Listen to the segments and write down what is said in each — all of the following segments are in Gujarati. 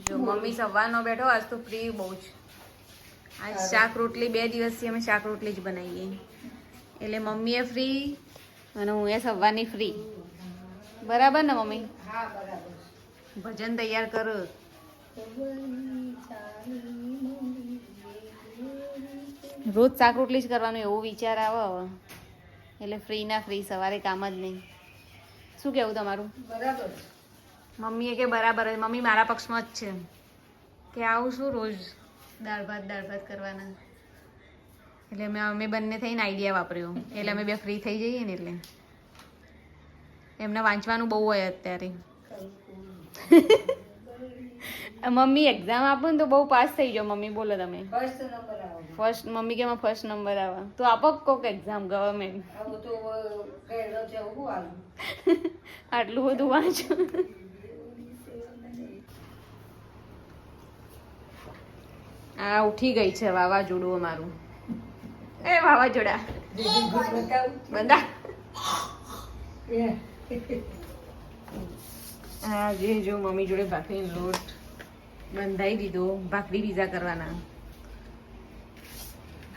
જો મમ્મી સવારનો બેઠો, આજ તો ફ્રી બહુ જ. આજ શાક રોટલી 2 દિવસથી અમે શાક રોટલી જ બનાવીએ, એટલે મમ્મીએ ફ્રી અને હું એ સવારની ફ્રી. બરાબર ને મમ્મી? હા બરાબર. ભજન તૈયાર કરો. રોજ શાક રોટલી જ કરવાનું એવું વિચાર આવે હવે, એટલે ફ્રી ના ફ્રી, સવારે કામ જ નહીં. શું કેવું તમારું? બરાબર. મમ્મીએ કે બરાબર, મમ્મી મારા પક્ષમાં જ છે કે આવું શું રોજ દાળ ભાત કરવાના. એટલે અમે બંને થઈને આઈડિયા વાપર્યો, એટલે અમે 2 ફ્રી થઈ જઈએ ને. એટલે એમને વાંચવાનું બહુ હોય અત્યારે. મમ્મી એક્ઝામ આપો ને તો બહુ પાસ થઈ જાઓ મમ્મી. બોલો તમે. ફર્સ્ટ નંબર આવે. ફર્સ્ટ મમ્મી કે એમાં ફર્સ્ટ નંબર આવે તો આપો કોક એક્ઝામ ગવર્મેન્ટ. આવું તો કહેલો છે હું આલું. આટલું બધું વાંચો. આ ઉઠી ગઈ છે વાવાઝોડું અમારું. એ વાવાઝોડા બંધા. હા જે જો મમ્મી જોડે ભાખરીનો લોટ બંધાઈ દીધો, ભાખરી પીઝા કરવાના.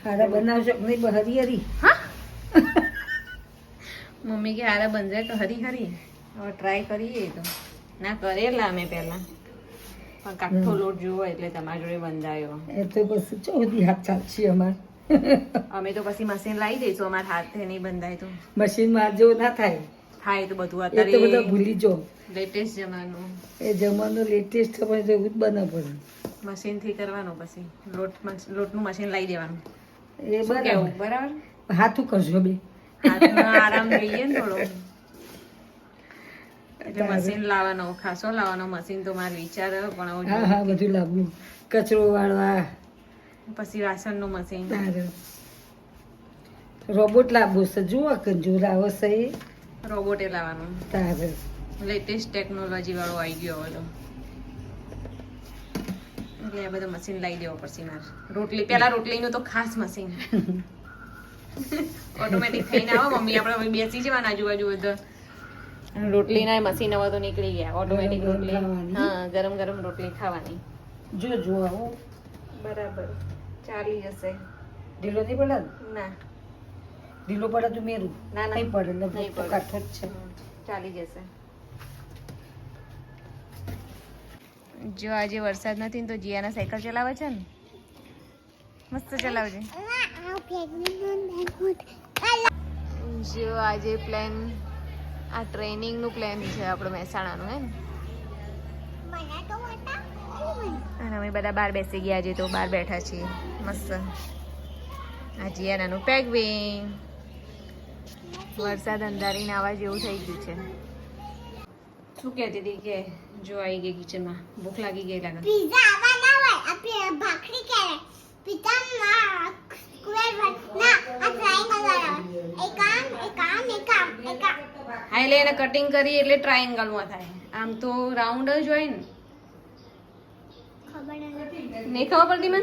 હારા બનાવશો નહીં હરી હરી. હા મમ્મી કે હારા બન જાય તો હરી હરી. હવે ટ્રાય કરીએ. તો ના કરેલા અમે પહેલા, પણ કાઠો લોટ જોવો એટલે તમારા જોડે બંધાયો. એ તો પછી ચોથી હાથ ચાલશે અમાર. અમે તો પછી મશીન લાવી દઈશું, અમારા હાથે નહીં બંધાય તો. મશીનમાં જો ના થાય. થાય તો બધું એ તો બધા અત્યારે ભૂલી જો. લેટેસ્ટ જમાનું. એ જમાનો લેટેસ્ટ પણ તો એવું જ બનાવવું પડે. મશીનથી કરવાનું, પછી લોટનું મશીન લાવી દેવાનું. એ શું કેવું? બરાબર. બરાબર. હાથું કરશો બે. હાથમાં આરામ જોઈએ ને થોડો, એટલે મશીન લાવવાનો, ખાસો લાવવાનો મશીન તો મારે વિચાર આવ્યો. પણ હવે હા હા બધું લાવવું, કચરો વાળવા. પછી વાસણનું મશીન. તારે રોબોટ લાવવું છે, જુઓ કે જો લાવો છે. રોબોટે લાવવાનું. તારે લેટેસ્ટ ટેકનોલોજી વાળો આવી ગયો હવે તો. એટલે આ બધું મશીન લાવી દેવો પડશે મારે. પેલા રોટલીનું તો ખાસ મશીન. ઓટોમેટિક થઈને આવે મમ્મી, આપણે બેસી જવાના આજુબાજુ બધા. રોટલીના મશીન હવે તો નીકળી ગયા. ઓટોમેટિક રોટલી, હા ગરમ ગરમ રોટલી ખાવાની. જો જો આવો બરાબર ચાલી જશે. ઢીલો નહીં પડે ને? ના ઢીલો પડે તો મેરું ના ના નહીં પડે. નહીં લગભગ તો પડે. કાઠો જ છે. ચાલી જશે. જો આજે વરસાદ નથી ને તો જીયાના સાયકલ ચલાવે છે ને, મસ્ત ચલાવે છે. જો આજે પ્લાન, આ ટ્રેનિંગનું પ્લાન છે આપણું મહેસાણાનું, હે ને. અને અમે બધા બહાર બેસી ગયા. આજે તો બહાર બેઠા છીએ મસ્ત. આ જીયાનાનું પેકિંગ. વરસાદ અંધારીને આવા જેવું થઈ ગયું છે. શું કહેતી હતી કે જો આવી ગઈ કિચનમાં, ભૂખ લાગી ગઈ લાગે. પિઝા આવા ના હોય, આપણે ભાખરી કરે. પિઝા ના સ્ક્વેર ના, આ ટ્રાયંગલ વાળા. એક આમ. હા એટલે એને કટિંગ કરી એટલે ટ્રાયંગલમાં થાય. આમ તો રાઉન્ડ જ હોય ને. ખબર નથી. નહીં ખબર પડતી મને.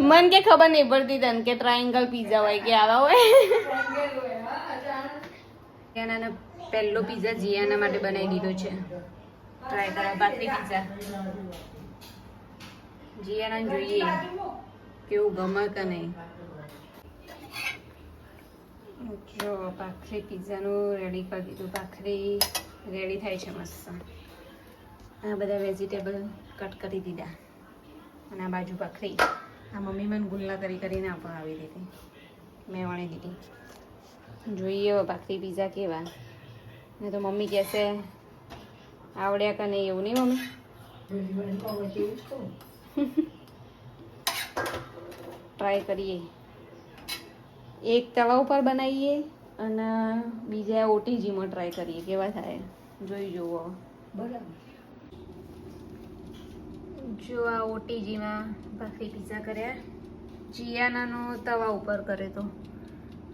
મન કે ખબર નહીં પડતી તને કે ટ્રાયંગલ પીઝા હોય કે આવા હોય. એના પહેલો પીઝા જીયાના માટે બનાવી દીધો છે. ટ્રાય કરવા ભાખરી પીઝા. જીયાના જોઈએ કેવું ગમે કે નહીં. જો ભાખરી પીઝાનું રેડી કરી દીધું. ભાખરી રેડી થાય છે મસ્ત. આ બધા વેજીટેબલ કટ કરી દીધા અને આ બાજુ ભાખરી. આ મમ્મી મને ગુલ્લા કરીને પણ આવી દીધી, મેં વણી દીધી. જોઈએ હવે ભાખરી પીઝા કેવા. ને તો મમ્મી કહેશે આવડ્યા કે નહીં, એવું નહીં મમ્મી? ટ્રાય કરીએ. એક તવા ઉપર બનાવીએ અને બીજા ઓટીજીમાં ટ્રાય કરીએ કેવા થાય. જોઈ જુઓ. બરાબર. જો આ ઓટીજીમાં ભાખરી પીઝા કર્યા. જીયાનાનો તવા ઉપર કરે તો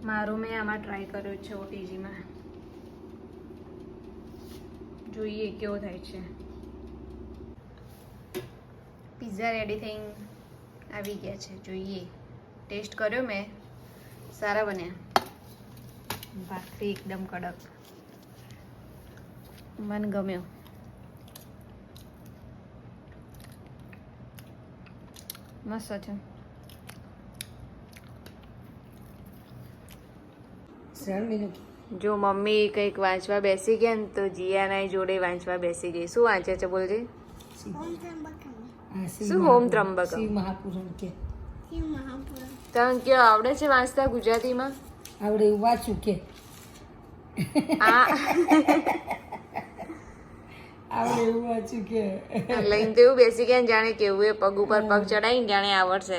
મારો મેં આમાં ટ્રાય કર્યો છે ઓટીજીમાં. જોઈએ કેવો થાય છે. પીઝા રેડી થઈને આવી ગયા છે. જોઈએ, ટેસ્ટ કર્યો મેં, સારા બન્યા. ભાખરી એકદમ કડક, મને ગમ્યો. મસ્ત છે. શ્રાવણ મહિનો જો મમ્મી કંઈક વાંચવા બેસી ગયા ને તો જીયાના જોડે વાંચવા બેસી ગઈ. શું વાંચે છે બોલજે? ઓમ ત્રંબકમ હા, શિવ શું મહાપુરાણ. હોમ ત્રંબકમ? શિવ મહાપુરાણ કે શિવ મહાપુરાણ. તને કયો આવડે છે વાંચતા ગુજરાતીમાં? આવડે એવું વાંચું કે આ આવડે એવું વાંચું કે લઈને તો એવું બેસી ગયા ને જાણે કેવું એ પગ ઉપર પગ ચડાવીને જાણે આવડશે.